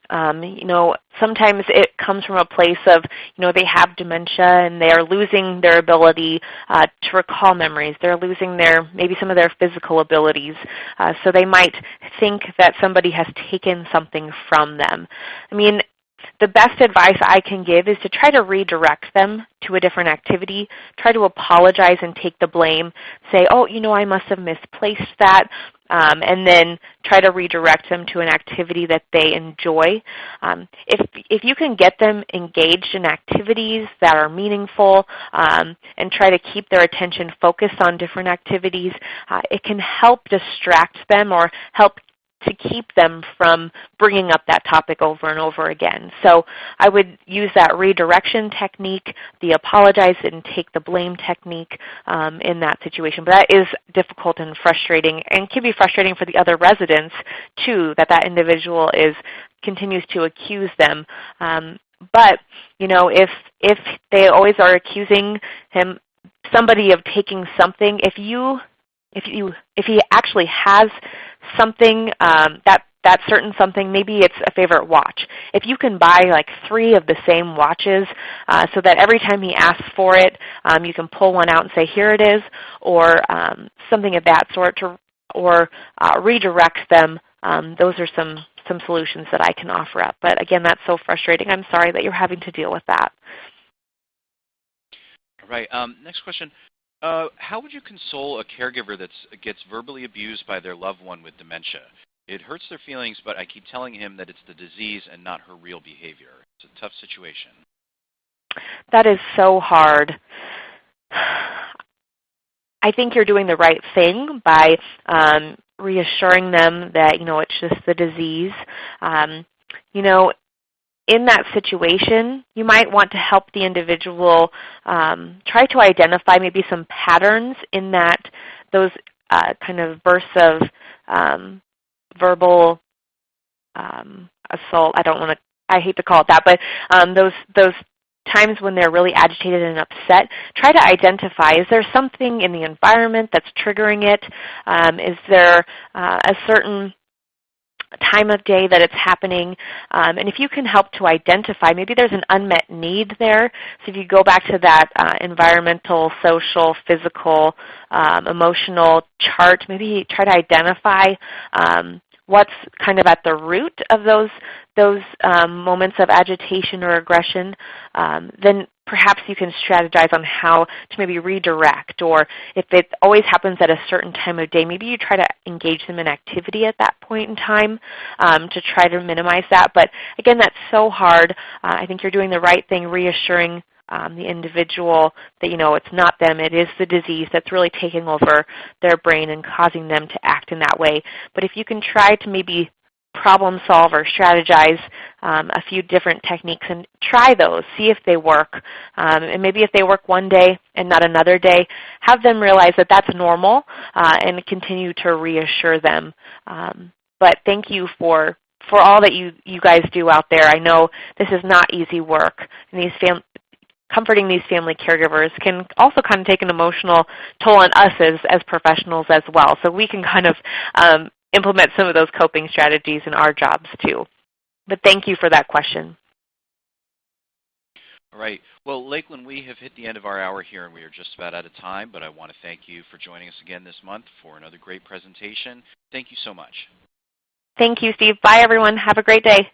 Sometimes it comes from a place of, they have dementia and they are losing their ability to recall memories. They're losing maybe some of their physical abilities. So they might think that somebody has taken something from them. The best advice I can give is to try to redirect them to a different activity, try to apologize and take the blame, say, oh, I must have misplaced that, and then try to redirect them to an activity that they enjoy. If you can get them engaged in activities that are meaningful and try to keep their attention focused on different activities, it can help distract them or help to keep them from bringing up that topic over and over again. So I would use that redirection technique, the apologize and take the blame technique in that situation. But that is difficult and frustrating, and can be frustrating for the other residents too, that individual continues to accuse them. But if they always are accusing somebody of taking something, if he actually has something, that certain something, maybe it's a favorite watch. If you can buy like 3 of the same watches so that every time he asks for it, you can pull one out and say, here it is, or something of that sort, or redirect them, those are some solutions that I can offer up. But again, that's so frustrating. I'm sorry that you're having to deal with that. All right. Next question. How would you console a caregiver that gets verbally abused by their loved one with dementia? It hurts their feelings, but I keep telling him that it's the disease and not her real behavior. It's a tough situation. That is so hard. I think you're doing the right thing by reassuring them that, it's just the disease. In that situation, you might want to help the individual try to identify maybe some patterns in those kind of bursts of verbal assault. I hate to call it that, but those times when they're really agitated and upset, try to identify, is there something in the environment that's triggering it? Is there a certain time of day that it's happening, and if you can help to identify, maybe there's an unmet need there. So if you go back to that environmental, social, physical, emotional chart, maybe try to identify what's kind of at the root of those moments of agitation or aggression, then perhaps you can strategize on how to maybe redirect, or if it always happens at a certain time of day, maybe you try to engage them in activity at that point in time to try to minimize that. But again, that's so hard. I think you're doing the right thing, reassuring the individual that, it's not them, it is the disease that's really taking over their brain and causing them to act in that way. But if you can try to maybe problem solve or strategize a few different techniques and try those, see if they work. And maybe if they work one day and not another day, have them realize that that's normal and continue to reassure them. But thank you for all that you guys do out there. I know this is not easy work, and comforting these family caregivers can also kind of take an emotional toll on us as professionals as well. So we can kind of implement some of those coping strategies in our jobs too. But thank you for that question. All right. Well, Lakeland, we have hit the end of our hour here, and we are just about out of time, but I want to thank you for joining us again this month for another great presentation. Thank you so much. Thank you, Steve. Bye, everyone. Have a great day.